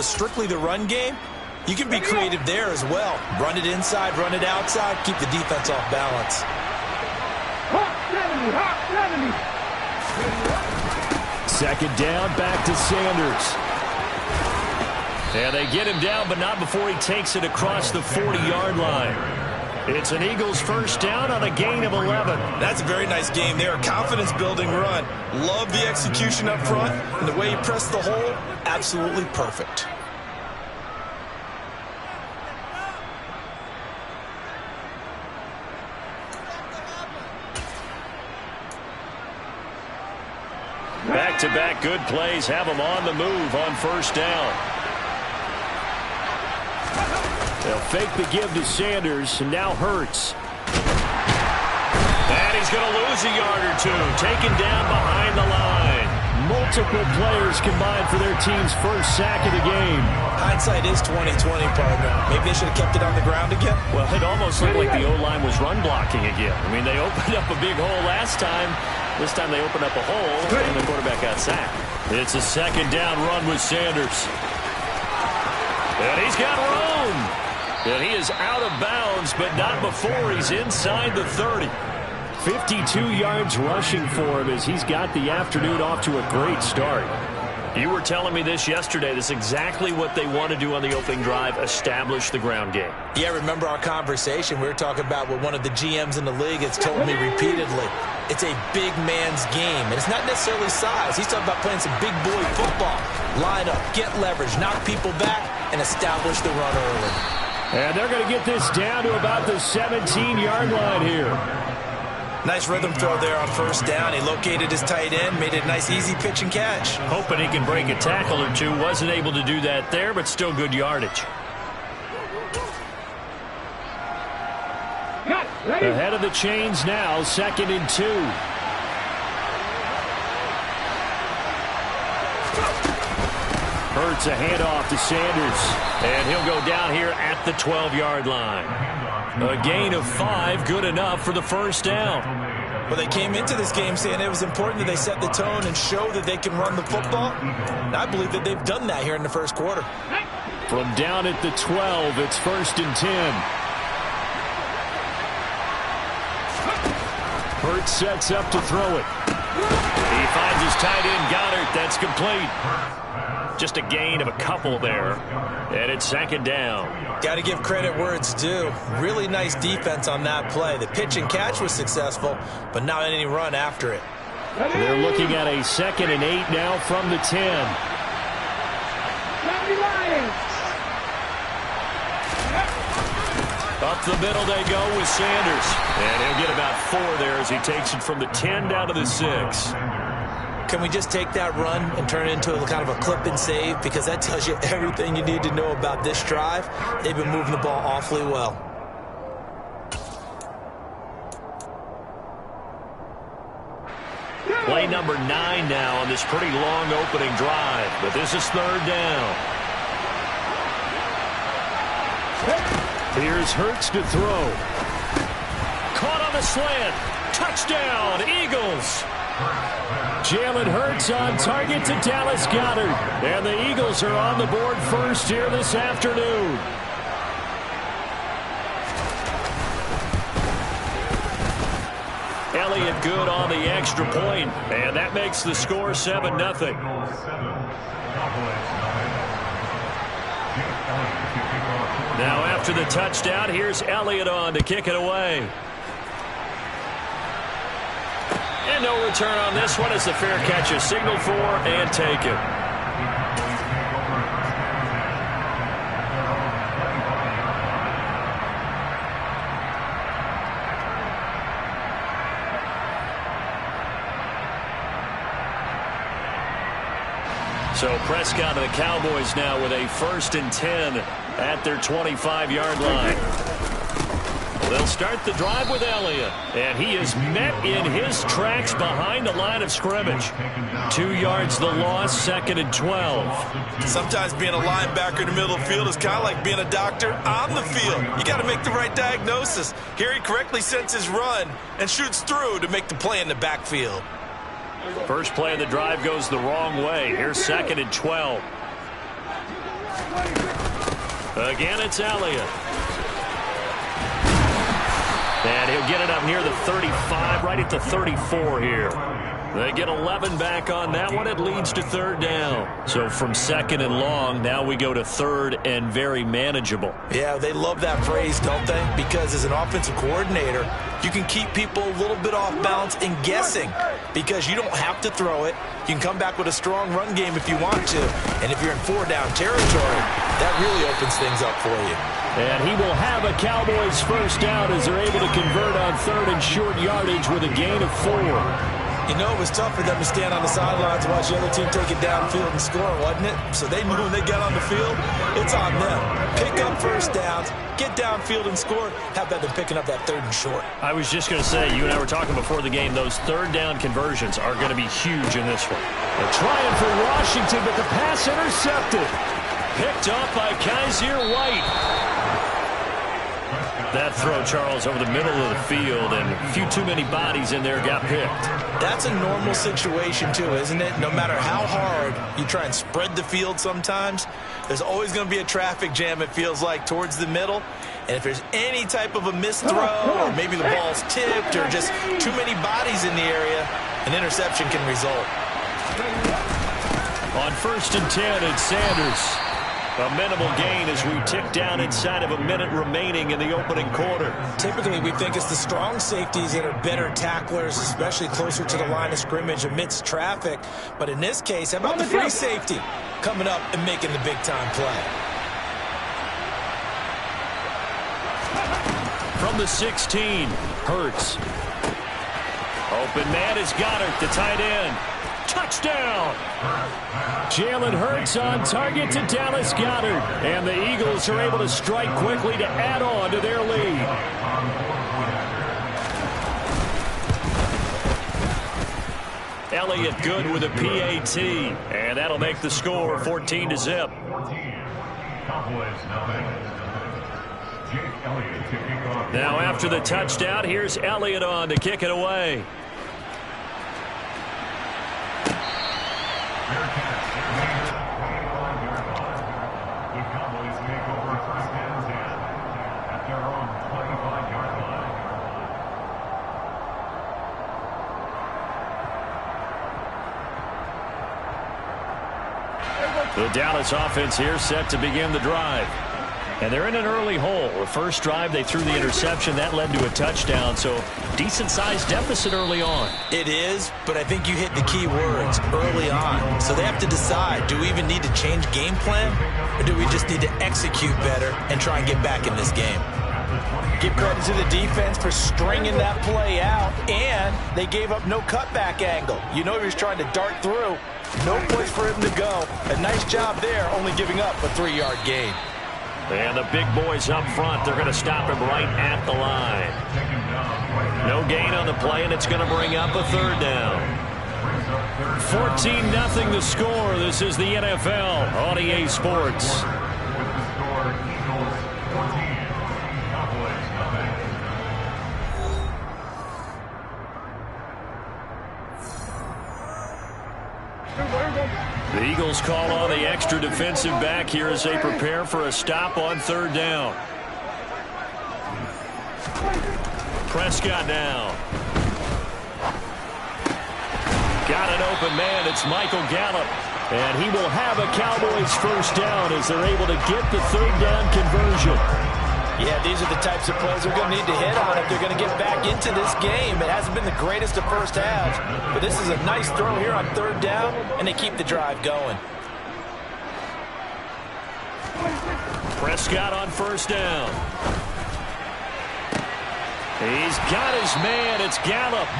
strictly the run game, you can be creative there as well. Run it inside, run it outside, keep the defense off balance. Second down, back to Sanders. And they get him down, but not before he takes it across the 40-yard line. It's an Eagles first down on a gain of 11. That's a very nice game there. Confidence-building run. Love the execution up front, and the way he pressed the hole, absolutely perfect. Back-to-back good plays have him on the move on first down. They'll fake the give to Sanders, and now Hurts. And he's going to lose a yard or two, taken down behind the line. Multiple players combined for their team's first sack of the game. Hindsight is 20/20, partner. Maybe they should have kept it on the ground again. Well, it almost looked like the O-line was run blocking again. I mean, they opened up a big hole last time. This time they opened up a hole, and the quarterback got sacked. It's a second down run with Sanders. And he's got room. And he is out of bounds, but not before he's inside the 30. 52 yards rushing for him as he's got the afternoon off to a great start. You were telling me this yesterday. This is exactly what they want to do on the opening drive, establish the ground game. Yeah, remember our conversation? We were talking about what one of the GMs in the league has told me repeatedly. It's a big man's game, and it's not necessarily size. He's talking about playing some big boy football. Line up, get leverage, knock people back, and establish the run early. And they're going to get this down to about the 17-yard line here. Nice rhythm throw there on first down. He located his tight end, made it a nice, easy pitch and catch. Hoping he can break a tackle or two. Wasn't able to do that there, but still good yardage. Ahead of the chains now, 2nd and 2. Hurts a handoff to Sanders. And he'll go down here at the 12-yard line. A gain of 5, good enough for the first down. Well, they came into this game saying it was important that they set the tone and show that they can run the football. And I believe that they've done that here in the first quarter. From down at the 12, it's 1st and 10. Hurts sets up to throw it. He finds his tight end, Goddard. That's complete. Just a gain of a couple there. And it's 2nd down. Got to give credit where it's due. Really nice defense on that play. The pitch and catch was successful, but not any run after it. They're looking at a 2nd and 8 now from the 10. Up the middle they go with Sanders. And he'll get about 4 there as he takes it from the 10 down to the 6. Can we just take that run and turn it into a kind of a clip and save? Because that tells you everything you need to know about this drive. They've been moving the ball awfully well. Play number 9 now on this pretty long opening drive. But this is 3rd down. Here's Hurts to throw. Caught on the slant. Touchdown, Eagles. Jalen Hurts on target to Dallas Goedert. And the Eagles are on the board first here this afternoon. Elliott good on the extra point, and that makes the score 7-0. Now after the touchdown, here's Elliott on to kick it away. And no return on this one as the fair catch is signaled for and taken. So Prescott and the Cowboys now with a 1st and 10 at their 25-yard line. They'll start the drive with Elliott, and he is met in his tracks behind the line of scrimmage. 2 yards the loss, 2nd and 12. Sometimes being a linebacker in the middle of the field is kind of like being a doctor on the field. You got to make the right diagnosis. Here he correctly sets his run and shoots through to make the play in the backfield. First play of the drive goes the wrong way. Here's 2nd and 12. Again, it's Elliott. And he'll get it up near the 35, right at the 34 here. They get 11 back on that one. It leads to third down. So from second and long, now we go to third and very manageable. Yeah, they love that phrase, don't they? Because as an offensive coordinator, you can keep people a little bit off balance and guessing because you don't have to throw it. You can come back with a strong run game if you want to. And if you're in four-down territory, that really opens things up for you. And he will have a Cowboys first down as they're able to convert on third and short yardage with a gain of 4. You know, it was tough for them to stand on the sidelines and watch the other team take it downfield and score, wasn't it? So they knew when they got on the field, it's on them. Pick up first downs, get downfield and score. How about them picking up that third and short? I was just going to say, you and I were talking before the game, those third down conversions are going to be huge in this one. They're trying for Washington, but the pass intercepted. Picked up by Kaiser White. That throw, Charles, over the middle of the field, and a few too many bodies in there got picked. That's a normal situation, too, isn't it? No matter how hard you try and spread the field sometimes, there's always going to be a traffic jam, it feels like, towards the middle. And if there's any type of a missed throw, or maybe the ball's tipped, or just too many bodies in the area, an interception can result. On 1st and 10, it's Sanders. A minimal gain as we tick down inside of a minute remaining in the opening quarter. Typically, we think it's the strong safeties that are better tacklers, especially closer to the line of scrimmage amidst traffic. But in this case, how about the free safety coming up and making the big-time play? From the 16, Hurts. Open man is Goddard, the tight end. Touchdown! Jalen Hurts on target to Dallas Goedert. And the Eagles are able to strike quickly to add on to their lead. Elliott good with a PAT. And that'll make the score 14-0. Now after the touchdown, here's Elliott on to kick it away. The Dallas offense here set to begin the drive. And they're in an early hole. The first drive, they threw the interception. That led to a touchdown, so decent-sized deficit early on. It is, but I think you hit the key words early on. So they have to decide, do we even need to change game plan, or do we just need to execute better and try and get back in this game? Give credit to the defense for stringing that play out, and they gave up no cutback angle. You know he was trying to dart through. No place for him to go. A nice job there, only giving up a 3-yard gain. And the big boys up front, they're going to stop him right at the line. No gain on the play, and it's going to bring up a third down. 14-0 the score. This is the NFL on EA Sports. The Eagles call on the extra defensive back here as they prepare for a stop on third down. Prescott now. Got an open man. It's Michael Gallup. And he will have a Cowboys first down as they're able to get the third down conversion. Yeah, these are the types of plays they're going to need to hit on if they're going to get back into this game. It hasn't been the greatest of first halves, but this is a nice throw here on third down, and they keep the drive going. Prescott on first down. He's got his man. It's Gallup.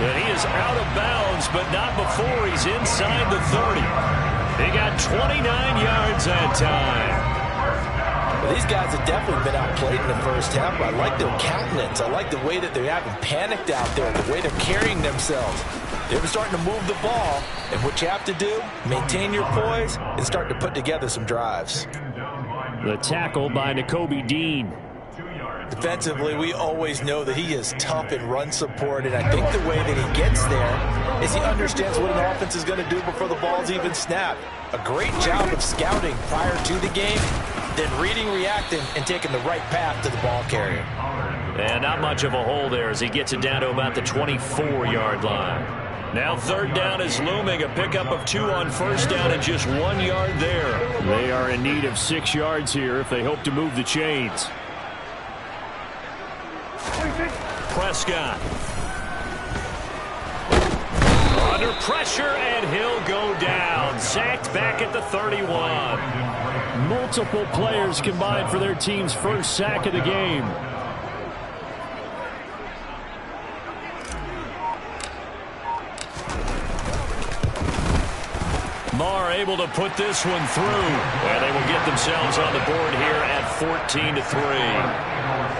And he is out of bounds, but not before he's inside the 30. He got 29 yards that time. Well, these guys have definitely been outplayed in the first half, but I like their countenance. I like the way that they haven't panicked out there, the way they're carrying themselves. They're starting to move the ball, and what you have to do, maintain your poise and start to put together some drives. The tackle by Nakobe Dean. Defensively, we always know that he is tough in run support, and I think the way that he gets there is he understands what an offense is going to do before the ball's even snapped. A great job of scouting prior to the game, then reading, reacting, and taking the right path to the ball carrier. And not much of a hole there as he gets it down to about the 24-yard line. Now third down is looming, a pickup of 2 on first down and just 1 yard there. They are in need of 6 yards here if they hope to move the chains. Prescott. Under pressure, and he'll go down. Sacked back at the 31. Multiple players combined for their team's first sack of the game. Marr able to put this one through. And they will get themselves on the board here at 14-3.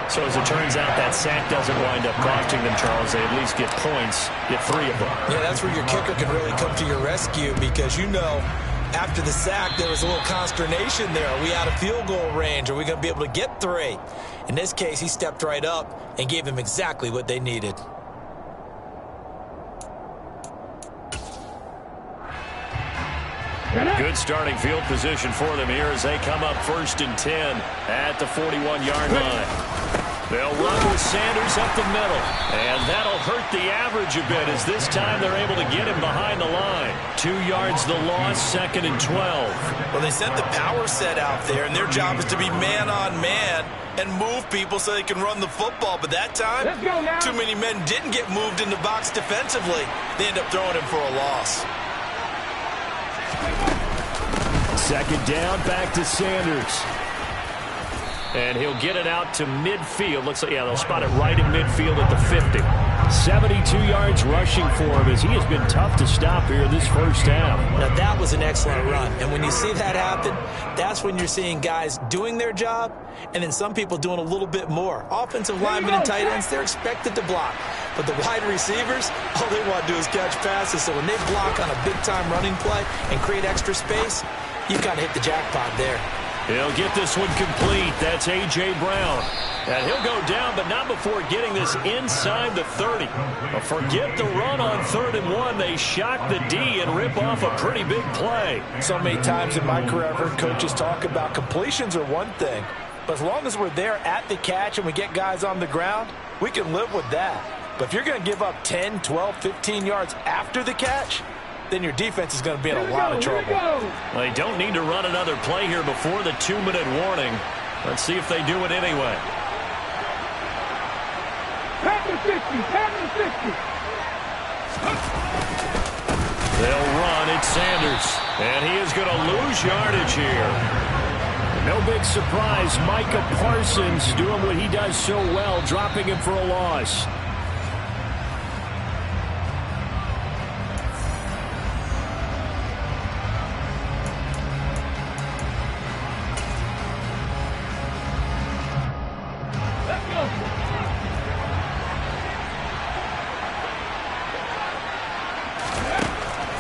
So as it turns out, that sack doesn't wind up costing them, Charles. They at least get points, get 3 of them. Yeah, that's where your kicker can really come to your rescue because, you know, after the sack, there was a little consternation there. Are we out of field goal range? Are we going to be able to get 3? In this case, he stepped right up and gave them exactly what they needed. Good starting field position for them here as they come up 1st and 10 at the 41-yard line. They'll run with Sanders up the middle, and that'll hurt the average a bit as this time they're able to get him behind the line. 2 yards the loss, 2nd and 12. Well, they sent the power set out there, and their job is to be man-on-man and move people so they can run the football. But that time, too many men didn't get moved in the box defensively. They end up throwing him for a loss. 2nd down, back to Sanders. And he'll get it out to midfield. Looks like, yeah, they'll spot it right in midfield at the 50. 72 yards rushing for him as he has been tough to stop here in this first half. Now, that was an excellent run. And when you see that happen, that's when you're seeing guys doing their job and then some people doing a little bit more. Offensive linemen and tight ends, they're expected to block. But the wide receivers, all they want to do is catch passes. So when they block on a big-time running play and create extra space, you kind of hit the jackpot there. He'll get this one complete. That's A.J. Brown. And he'll go down, but not before getting this inside the 30. But forget the run on 3rd and 1. They shock the D and rip off a pretty big play. So many times in my career, I've heard coaches talk about completions are one thing. But as long as we're there at the catch and we get guys on the ground, we can live with that. But if you're going to give up 10, 12, 15 yards after the catch, then your defense is going to be in a lot of trouble. Well, they don't need to run another play here before the 2-minute warning. Let's see if they do it anyway. They'll run. It's Sanders. And he is going to lose yardage here. No big surprise. Micah Parsons doing what he does so well, dropping him for a loss.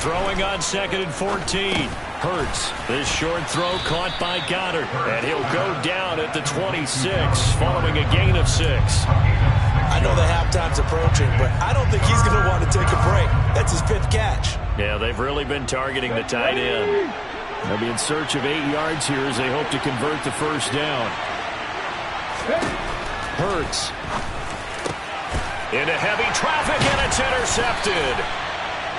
Throwing on 2nd and 14. Hurts. This short throw caught by Goddard. And he'll go down at the 26 following a gain of 6. I know the halftime's approaching, but I don't think he's going to want to take a break. That's his 5th catch. Yeah, they've really been targeting the tight end. They'll be in search of 8 yards here as they hope to convert the first down. Hurts. Into heavy traffic, and it's intercepted.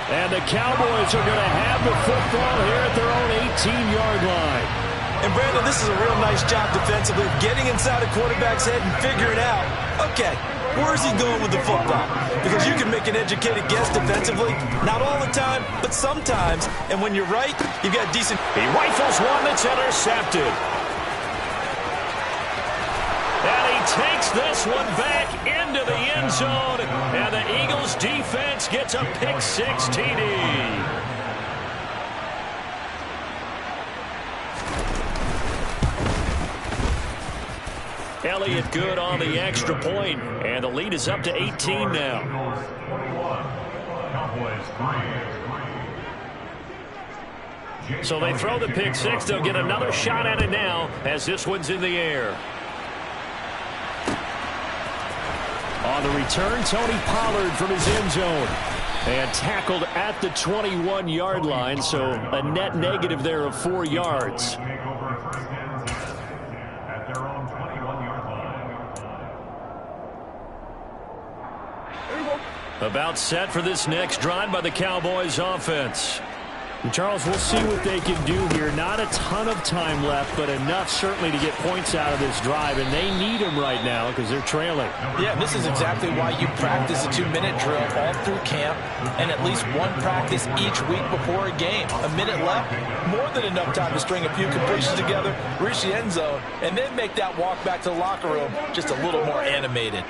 And the Cowboys are going to have the football here at their own 18-yard line. And, Brandon, this is a real nice job defensively, getting inside a quarterback's head and figuring out, okay, where's he going with the football? Because you can make an educated guess defensively, not all the time, but sometimes. And when you're right, you've got decent. He rifles one that's intercepted. And he takes this one back into the end zone. And the Eagles defense gets a pick-6 TD. Elliott good on the extra point, and the lead is up to 18 now. So they throw the pick-6. They'll get another shot at it now as this one's in the air. On the return, Tony Pollard from his end zone. And tackled at the 21-yard line, so a net negative there of 4 yards. About set for this next drive by the Cowboys offense. And Charles, we'll see what they can do here. Not a ton of time left, but enough certainly to get points out of this drive, and they need them right now because they're trailing. Yeah, this is exactly why you practice a 2-minute drill all through camp and at least one practice each week before a game. A minute left, more than enough time to string a few completions together, reach the end zone, and then make that walk back to the locker room just a little more animated.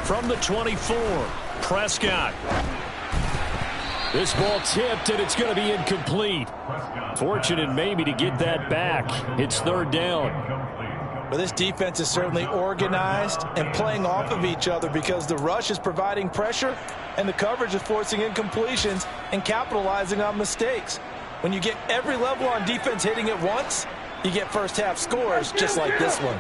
From the 24, Prescott. This ball tipped, and it's going to be incomplete. Fortunate maybe to get that back. It's 3rd down. Well, this defense is certainly organized and playing off of each other because the rush is providing pressure and the coverage is forcing incompletions and capitalizing on mistakes. When you get every level on defense hitting at once, you get first half scores just like this one.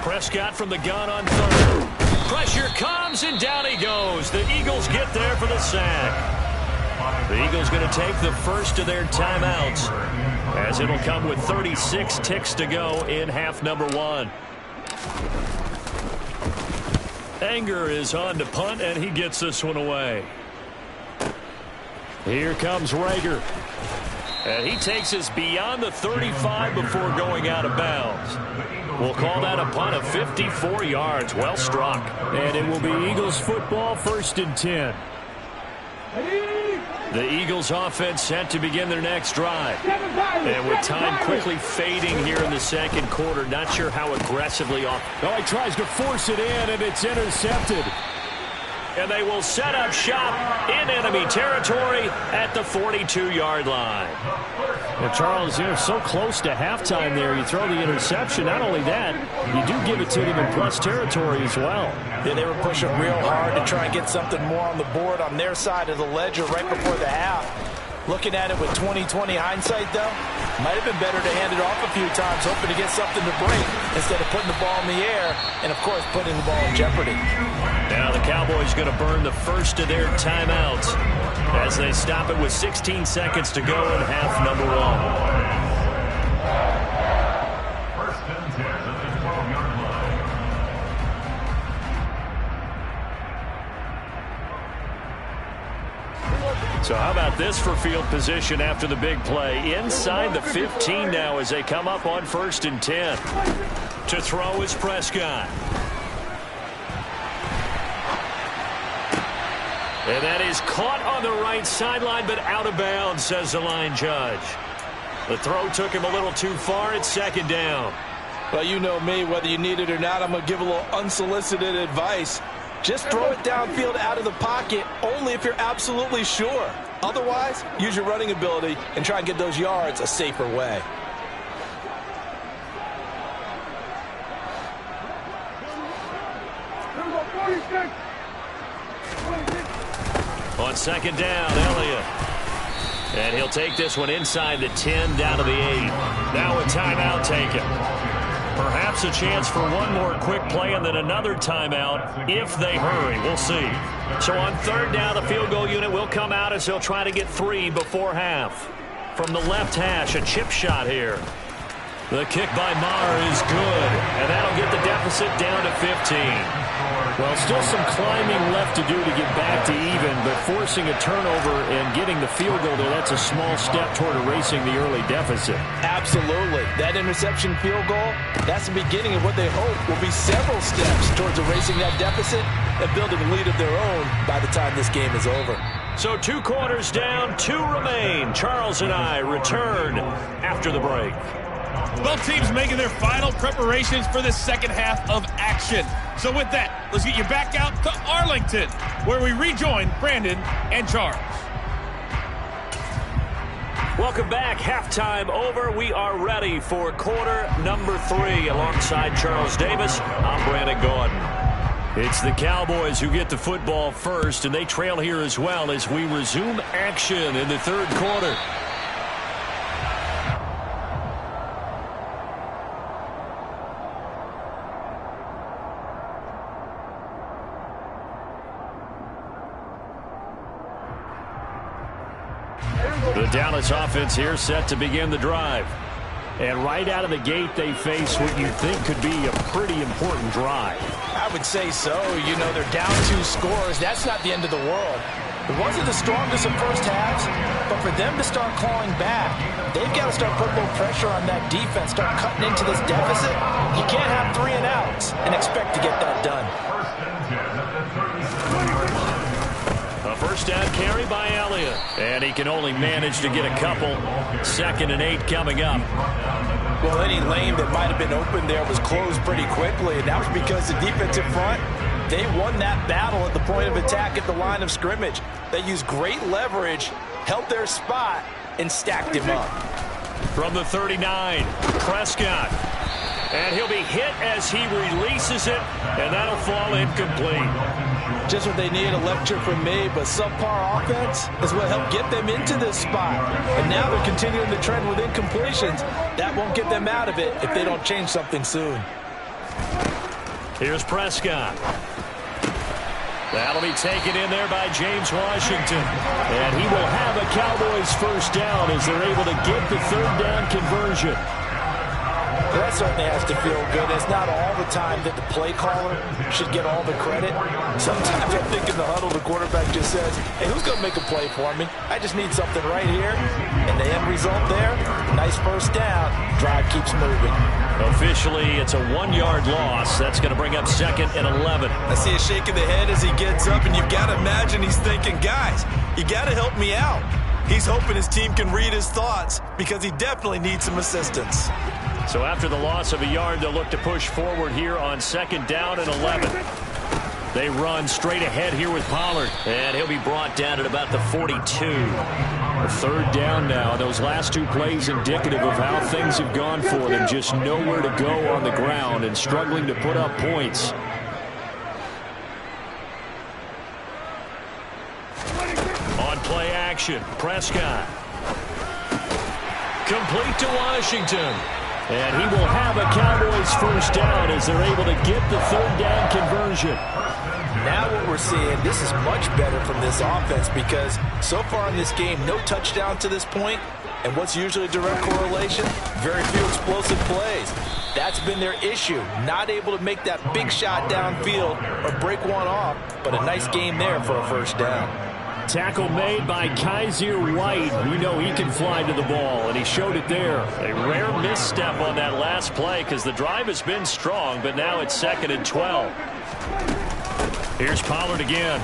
Prescott from the gun on 3rd. Pressure comes, and down he goes. The Eagles get there for the sack. The Eagles going to take the first of their timeouts, as it'll come with 36 ticks to go in half number 1. Anger is on to punt, and he gets this one away. Here comes Rager. And he takes us beyond the 35 before going out of bounds. We'll call that a punt of 54 yards. Well struck. And it will be Eagles football, 1st and 10. The Eagles offense set to begin their next drive. And with time quickly fading here in the 2nd quarter, not sure how aggressively off. Oh, he tries to force it in, and it's intercepted. And they will set up shop in enemy territory at the 42-yard line. Well, Charles, you're so close to halftime there. You throw the interception. Not only that, you do give it to them in plus territory as well. Yeah, they were pushing real hard to try and get something more on the board on their side of the ledger right before the half. Looking at it with 20/20 hindsight, though, might have been better to hand it off a few times, hoping to get something to break instead of putting the ball in the air and, of course, putting the ball in jeopardy. Now the Cowboys going to burn the first of their timeouts as they stop it with 16 seconds to go in half number 1. So how about this for field position after the big play? Inside the 15 now as they come up on 1st and 10. To throw is Prescott. And that is caught on the right sideline, but out of bounds, says the line judge. The throw took him a little too far. It's 2nd down. Well, you know me, whether you need it or not, I'm going to give a little unsolicited advice. Just throw it downfield out of the pocket only if you're absolutely sure. Otherwise, use your running ability and try and get those yards a safer way. On 2nd down, Elliott. And he'll take this one inside the 10 down to the 8. Now a timeout taken. Perhaps a chance for one more quick play and then another timeout if they hurry. We'll see. So on 3rd down, the field goal unit will come out as they'll try to get 3 before half. From the left hash, a chip shot here. The kick by Maher is good, and that'll get the deficit down to 15. Well, still some climbing left to do to get back to even, but forcing a turnover and getting the field goal there, that's a small step toward erasing the early deficit. Absolutely. That interception field goal, that's the beginning of what they hope will be several steps towards erasing that deficit and building a lead of their own by the time this game is over. So 2 quarters down, 2 remain. Charles and I return after the break. Both teams making their final preparations for the second half of action. So with that, let's get you back out to Arlington, where we rejoin Brandon and Charles. Welcome back. Halftime over. We are ready for quarter number 3. Alongside Charles Davis, I'm Brandon Gordon. It's the Cowboys who get the football first, and they trail here as well as we resume action in the third quarter. The Dallas offense here set to begin the drive. And right out of the gate, they face what you think could be a pretty important drive. I would say so. You know, they're down 2 scores. That's not the end of the world. It wasn't the strongest of first halves, but for them to start clawing back, they've got to start putting a little pressure on that defense, start cutting into this deficit. You can't have 3 and outs and expect to get that done. A first down carry by Elliott. And he can only manage to get a couple. 2nd and 8 coming up. Well, any lane that might have been open there was closed pretty quickly, and that was because the defensive front, they won that battle at the point of attack at the line of scrimmage. They used great leverage, held their spot, and stacked him up. From the 39, Prescott. And he'll be hit as he releases it, and that'll fall incomplete. Just what they need, a lecture from me, but subpar offense is what helped get them into this spot. And now they're continuing the trend with incompletions. That won't get them out of it if they don't change something soon. Here's Prescott. That'll be taken in there by James Washington. And he will have a Cowboys first down as they're able to get the 3rd down conversion. Well, that certainly has to feel good. It's not all the time that the play caller should get all the credit. Sometimes I think in the huddle, the quarterback just says, hey, who's going to make a play for me? I just need something right here. And the end result there, nice first down. Drive keeps moving. Officially, it's a 1-yard loss. That's going to bring up 2nd and 11. I see a shake of the head as he gets up, and you've got to imagine he's thinking, guys, you got to help me out. He's hoping his team can read his thoughts because he definitely needs some assistance. So after the loss of a yard, they'll look to push forward here on 2nd down and 11. They run straight ahead here with Pollard. And he'll be brought down at about the 42. A 3rd down now. Those last 2 plays indicative of how things have gone for them. Just nowhere to go on the ground and struggling to put up points. On play action, Prescott. Complete to Washington. And he will have a Cowboys first down as they're able to get the 3rd down conversion. Now what we're seeing, this is much better from this offense because so far in this game, no touchdown to this point. And what's usually a direct correlation? Very few explosive plays. That's been their issue. Not able to make that big shot downfield or break one off, but a nice game there for a first down. Tackle made by Kaiser White. We know he can fly to the ball, and he showed it there. A rare misstep on that last play because the drive has been strong, but now it's 2nd and 12. Here's Pollard again.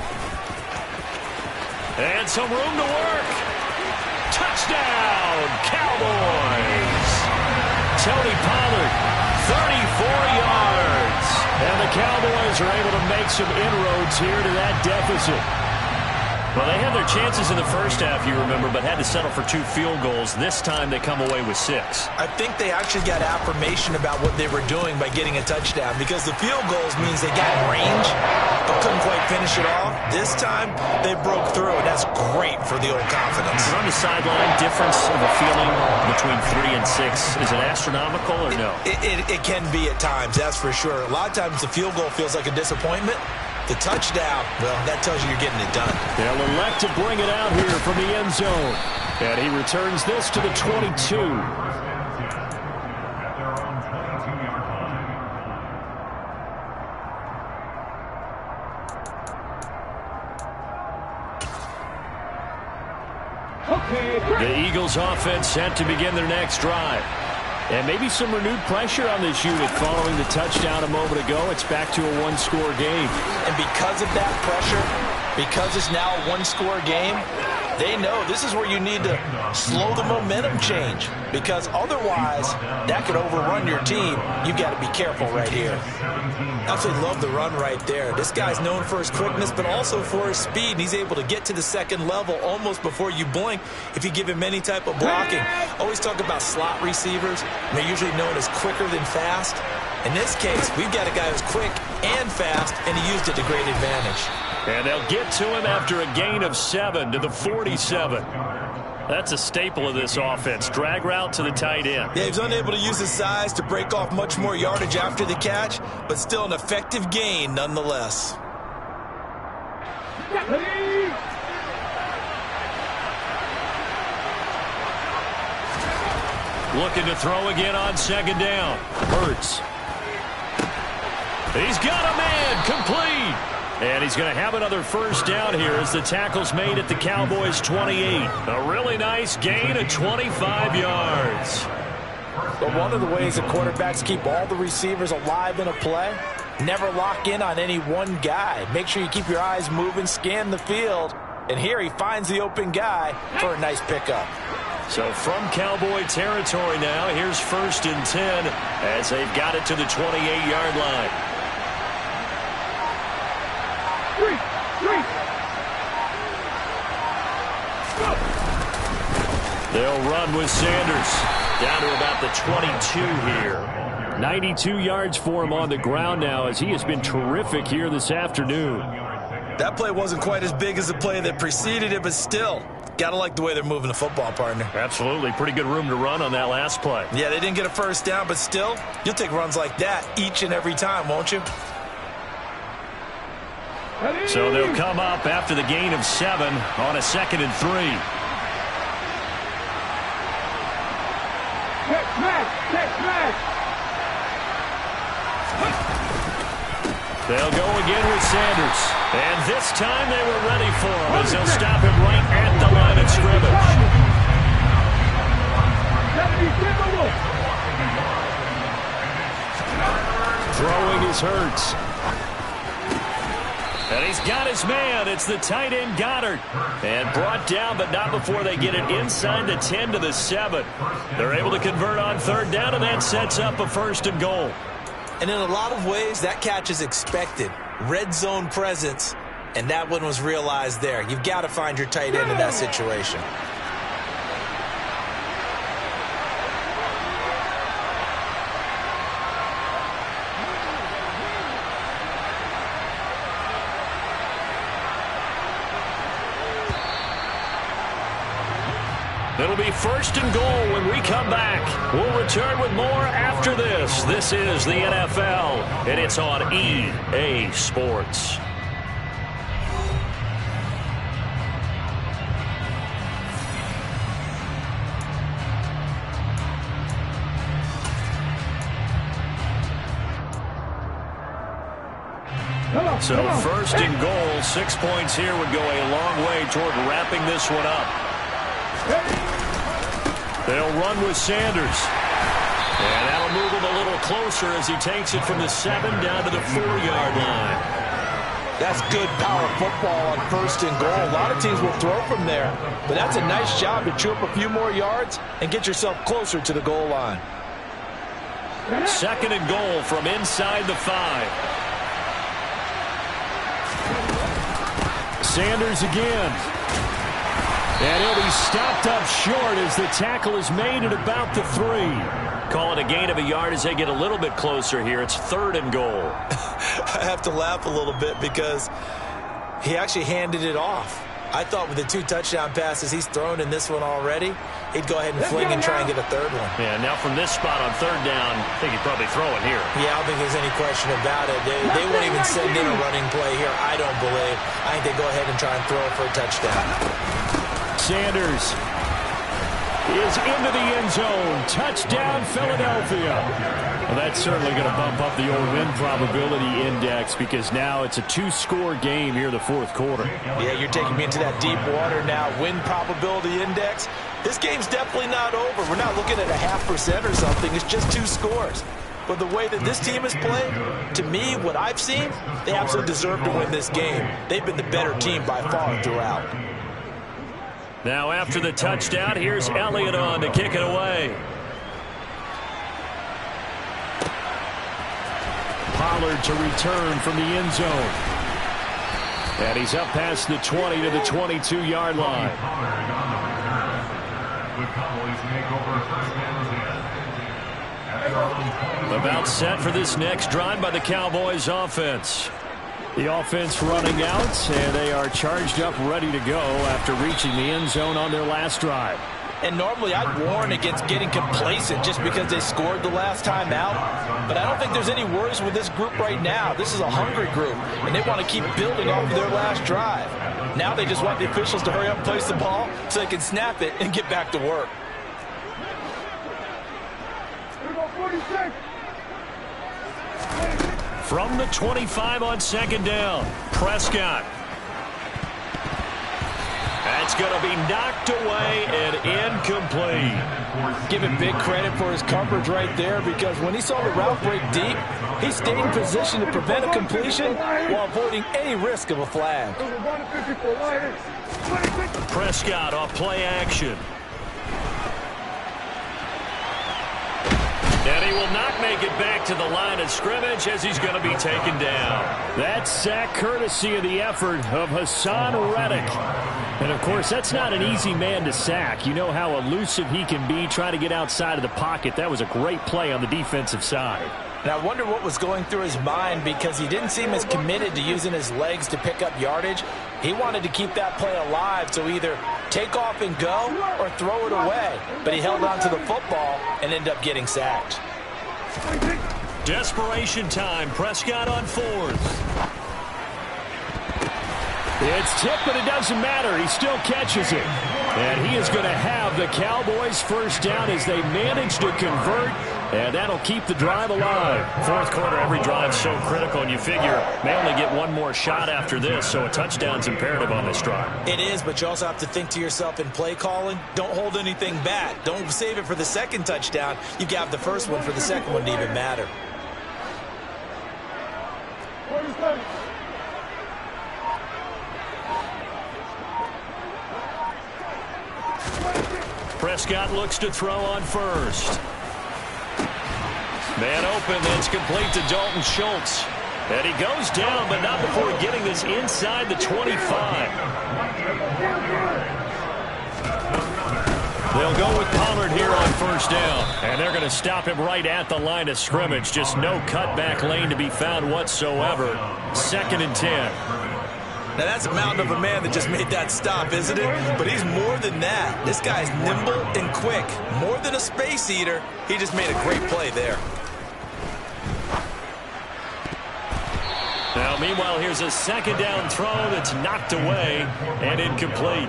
And some room to work. Touchdown, Cowboys. Tony Pollard, 34 yards. And the Cowboys are able to make some inroads here to that deficit. Well, they had their chances in the first half, you remember, but had to settle for 2 field goals. This time they come away with 6. I think they actually got affirmation about what they were doing by getting a touchdown because the field goals means they got range but couldn't quite finish it off. This time they broke through, and that's great for the old confidence. On the sideline, difference of a feeling between 3 and 6, is it astronomical or no? It can be at times, that's for sure. A lot of times the field goal feels like a disappointment. The touchdown, well, that tells you you're getting it done. They'll elect to bring it out here from the end zone. And he returns this to the 22. The Eagles offense set to begin their next drive. And maybe some renewed pressure on this unit following the touchdown a moment ago. It's back to a 1-score game. And because of that pressure, because it's now a 1-score game, they know this is where you need to slow the momentum change because otherwise that could overrun your team. You've got to be careful right here. Absolutely love the run right there. This guy's known for his quickness but also for his speed. And he's able to get to the 2nd level almost before you blink if you give him any type of blocking. Always talk about slot receivers. They're usually known as quicker than fast. In this case, we've got a guy who's quick and fast, and he used it to great advantage. And they'll get to him after a gain of 7 to the 47. That's a staple of this offense. Drag route to the tight end. Yeah, he's unable to use his size to break off much more yardage after the catch, but still an effective gain nonetheless. Looking to throw again on second down. Hurts. He's got a man. Complete. And he's going to have another first down here as the tackle's made at the Cowboys' 28. A really nice gain of 25 yards. But one of the ways that quarterbacks keep all the receivers alive in a play, never lock in on any one guy. Make sure you keep your eyes moving, scan the field. And here he finds the open guy for a nice pickup. So from Cowboy territory now, here's 1st and 10 as they've got it to the 28-yard line. They'll run with Sanders down to about the 22 here. 92 yards for him on the ground now as he has been terrific here this afternoon. That play wasn't quite as big as the play that preceded it, but still, got to like the way they're moving the football, partner. Absolutely. Pretty good room to run on that last play. Yeah, they didn't get a first down, but still, you'll take runs like that each and every time, won't you? So they'll come up after the gain of 7 on a 2nd and 3. They'll go again with Sanders. And this time they were ready for him as they'll stop him right at the line of scrimmage. Throwing is Hurts. And he's got his man. It's the tight end Goddard. And brought down, but not before they get it inside the 10 to the 7. They're able to convert on 3rd down, and that sets up a 1st and goal. And in a lot of ways, that catch is expected. Red zone presence, and that one was realized there. You've got to find your tight end in that situation. It'll be 1st and goal when we come back. We'll return with more after this. This is the NFL, and it's on EA Sports. So 1st and goal, 6 points here would go a long way toward wrapping this one up. They'll run with Sanders. And that'll move him a little closer as he takes it from the 7 down to the 4-yard line. That's good power football on 1st and goal. A lot of teams will throw from there, but that's a nice job to chew up a few more yards and get yourself closer to the goal line. 2nd and goal from inside the 5. Sanders again. And he'll be stopped up short as the tackle is made at about the 3. Call it a gain of a yard as they get a little bit closer here. It's 3rd and goal. I have to laugh a little bit because he actually handed it off. I thought with the 2 touchdown passes he's thrown in this one already, he'd go ahead and fling and try and get a 3rd one. Yeah, now from this spot on 3rd down, I think he'd probably throw it here. Yeah, I don't think there's any question about it. They won't even send in a running play here, I don't believe. I think they go ahead and try and throw it for a touchdown. Sanders is into the end zone. Touchdown, Philadelphia. Well, that's certainly going to bump up the old win probability index because now it's a 2-score game here in the 4th quarter. Yeah, you're taking me into that deep water now. Win probability index. This game's definitely not over. We're not looking at a 0.5% or something. It's just 2 scores. But the way that this team has played, to me, what I've seen, they absolutely deserve to win this game. They've been the better team by far throughout. Now after the touchdown, here's Elliott on to kick it away. Pollard to return from the end zone. And he's up past the 20 to the 22-yard line. About set for this next drive by the Cowboys offense. The offense running out, and they are charged up, ready to go after reaching the end zone on their last drive. And normally I'd warn against getting complacent just because they scored the last time out. But I don't think there's any worries with this group right now. This is a hungry group, and they want to keep building off of their last drive. Now they just want the officials to hurry up and place the ball so they can snap it and get back to work. From the 25 on second down, Prescott. That's going to be knocked away and incomplete. Give him big credit for his coverage right there, because when he saw the route break deep, he stayed in position to prevent a completion while avoiding any risk of a flag. Prescott off play action. And he will not make it back to the line of scrimmage as he's going to be taken down. That sack courtesy of the effort of Hassan Reddick. And, of course, that's not an easy man to sack. You know how elusive he can be trying to get outside of the pocket. That was a great play on the defensive side. And I wonder what was going through his mind, because he didn't seem as committed to using his legs to pick up yardage. He wanted to keep that play alive, so either take off and go or throw it away. But he held on to the football and ended up getting sacked. Desperation time. Prescott on fourth. It's tipped, but it doesn't matter. He still catches it. And he is going to have the Cowboys first down as they manage to convert. And that'll keep the drive alive. Fourth quarter, every drive so critical, and you figure may only get one more shot after this, so a touchdown's imperative on this drive. It is, but you also have to think to yourself in play calling, don't hold anything back. Don't save it for the second touchdown. You got the first one for the second one to even matter. Prescott looks to throw on first. Man open, that's complete to Dalton Schultz. And he goes down, but not before getting this inside the 25. They'll go with Pollard here on first down. And they're going to stop him right at the line of scrimmage. Just no cutback lane to be found whatsoever. 2nd and 10. Now, that's a mountain of a man that just made that stop, isn't it? But he's more than that. This guy's nimble and quick. More than a space eater. He just made a great play there. Now, meanwhile, here's a second down throw that's knocked away and incomplete.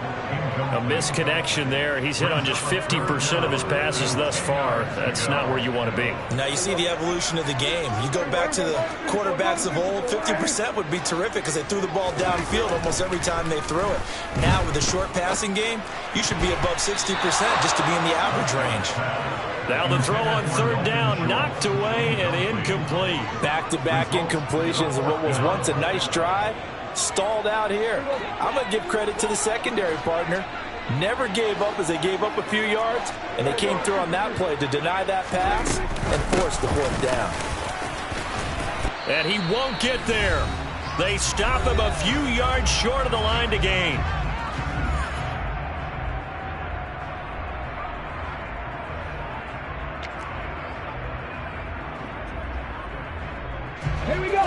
A misconnection there. He's hit on just 50% of his passes thus far. That's not where you want to be. Now you see the evolution of the game. You go back to the quarterbacks of old, 50% would be terrific because they threw the ball downfield almost every time they threw it. Now with the short passing game, you should be above 60% just to be in the average range. Now the throw on third down, knocked away and incomplete. Back-to-back incompletions of what was once a nice drive. Stalled out here. I'm going to give credit to the secondary partner. Never gave up as they gave up a few yards, and they came through on that play to deny that pass and force the fourth down. And he won't get there. They stop him a few yards short of the line to gain.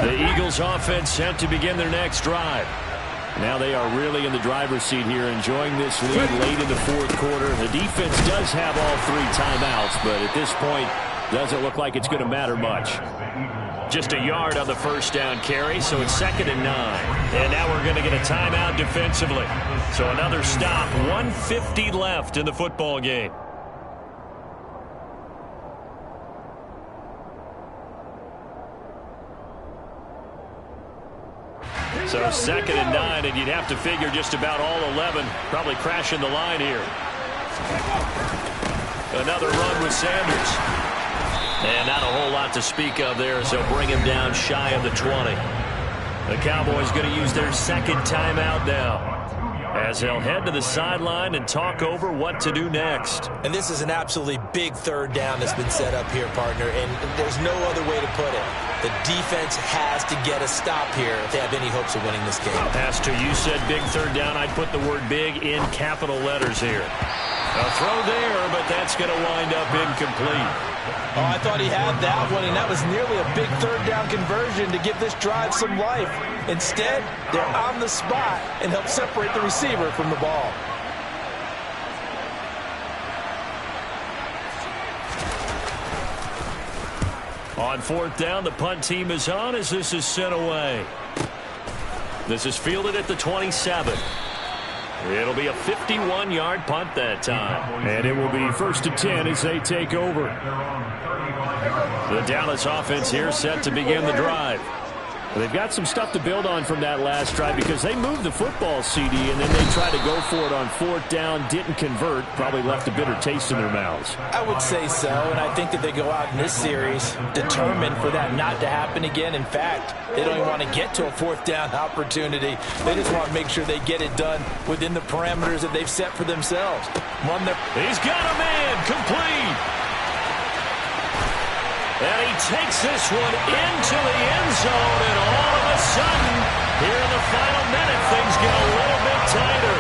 The Eagles offense set to begin their next drive. Now they are really in the driver's seat here, enjoying this lead late in the fourth quarter. The defense does have all 3 timeouts, but at this point, doesn't look like it's going to matter much. Just a yard on the first down carry, so it's 2nd and 9. And now we're going to get a timeout defensively. So another stop, 1:50 left in the football game. So 2nd and 9, and you'd have to figure just about all 11 probably crashing the line here. Another run with Sanders. And not a whole lot to speak of there, so bring him down shy of the 20. The Cowboys going to use their second timeout now, as they'll head to the sideline and talk over what to do next. And this is an absolutely big third down that's been set up here, partner, and there's no other way to put it. The defense has to get a stop here if they have any hopes of winning this game. Pastor, you said big third down. I'd put the word big in capital letters here. A throw there, but that's going to wind up incomplete. Oh, I thought he had that one, and that was nearly a big third down conversion to give this drive some life. Instead, they're on the spot and help separate the receiver from the ball. On fourth down, the punt team is on as this is sent away. This is fielded at the 27. It'll be a 51-yard punt that time. And it will be 1st and 10 as they take over. The Dallas offense here set to begin the drive. They've got some stuff to build on from that last drive because they moved the football, CD, and then they tried to go for it on fourth down, didn't convert, probably left a bitter taste in their mouths. I would say so, and I think that they go out in this series determined for that not to happen again. In fact, they don't even want to get to a fourth down opportunity. They just want to make sure they get it done within the parameters that they've set for themselves. He's got a man, complete. And he takes this one into the end zone, and all of a sudden, here in the final minute, things get a little bit tighter.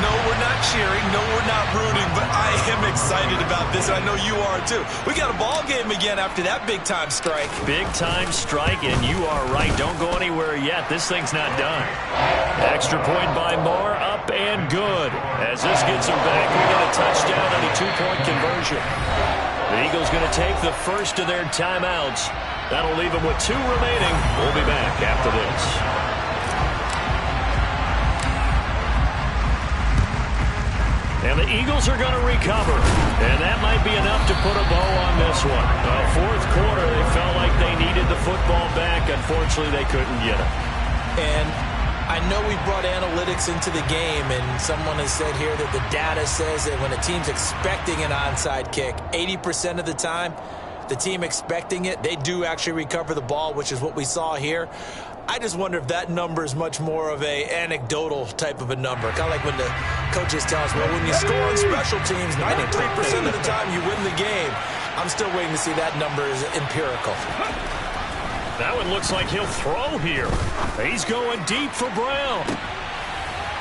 No, we're not cheering. No, we're not rooting, but I am excited about this, and I know you are too. We got a ball game again after that big-time strike. Big-time strike, and you are right. Don't go anywhere yet. This thing's not done. Extra point by Moore, up and good. As this gets him back, we get a touchdown on a two-point conversion. The Eagles going to take the first of their timeouts. That'll leave them with 2 remaining. We'll be back after this. And the Eagles are going to recover. And that might be enough to put a bow on this one. Fourth quarter, they felt like they needed the football back. Unfortunately, they couldn't get it. And I know we brought analytics into the game, and someone has said here that the data says that when a team's expecting an onside kick, 80% of the time, the team expecting it, they do actually recover the ball, which is what we saw here. I just wonder if that number is much more of a anecdotal type of a number. Kind of like when the coaches tell us, well, when you score on special teams, 93% of the time you win the game. I'm still waiting to see that number is empirical. That one looks like he'll throw here. He's going deep for Brown.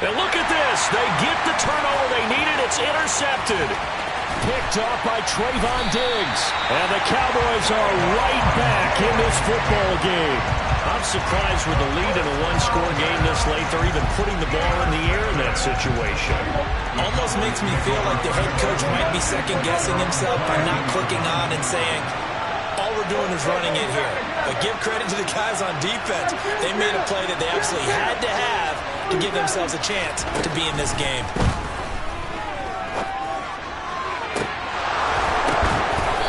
And look at this. They get the turnover they needed. It's intercepted. Picked up by Trayvon Diggs. And the Cowboys are right back in this football game. I'm surprised with the lead in a one-score game this late, they're even putting the ball in the air in that situation. Almost makes me feel like the head coach might be second-guessing himself by not clicking on and saying, all we're doing is running it here. But give credit to the guys on defense. They made a play that they absolutely had to have to give themselves a chance to be in this game.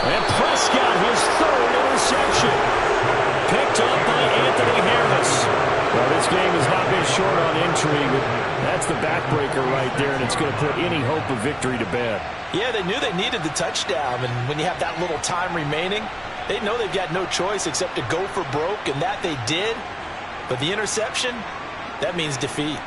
And Prescott, his third interception. Picked up by Anthony Harris. Well, this game has not been short on intrigue. That's the backbreaker right there, and it's going to put any hope of victory to bed. Yeah, they knew they needed the touchdown, and when you have that little time remaining, they know they've got no choice except to go for broke, and that they did. But the interception, that means defeat.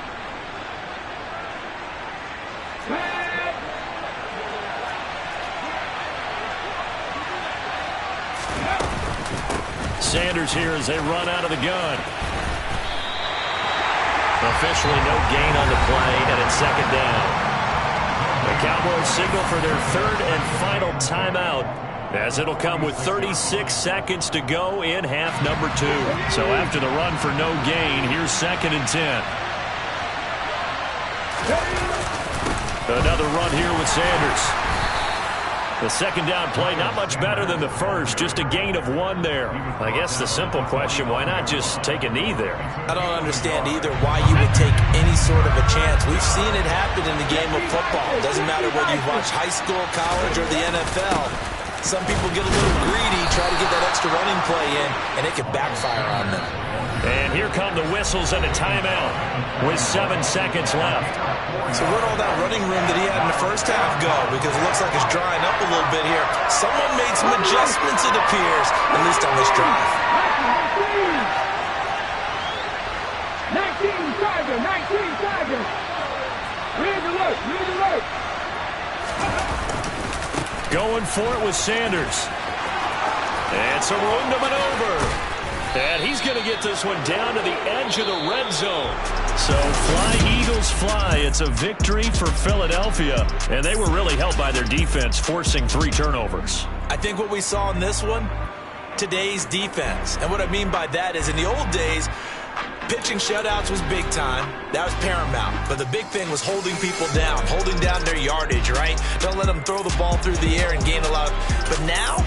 Sanders here as they run out of the gun. Officially no gain on the play, and it's second down. The Cowboys signal for their third and final timeout, as it'll come with 36 seconds to go in half number 2. So after the run for no gain, here's 2nd and 10. Another run here with Sanders. The second down play, not much better than the first, just a gain of 1 there. I guess the simple question, why not just take a knee there? I don't understand either why you would take any sort of a chance. We've seen it happen in the game of football. It doesn't matter whether you watch high school, college, or the NFL. Some people get a little greedy, try to get that extra running play in, and it can backfire on them. And here come the whistles and a timeout with 7 seconds left. So where'd all that running room that he had in the first half go? Because it looks like it's drying up a little bit here. Someone made some adjustments, it appears, at least on this drive. 19 Tigers. Read the look. Going for it with Sanders. And some room to maneuver. And he's going to get this one down to the edge of the red zone. So fly, Eagles, fly. It's a victory for Philadelphia. And they were really helped by their defense, forcing 3 turnovers. I think what we saw in this one, today's defense. And what I mean by that is in the old days, pitching shutouts was big time. That was paramount. But the big thing was holding people down, holding down their yardage, right? Don't let them throw the ball through the air and gain a lot of... But now,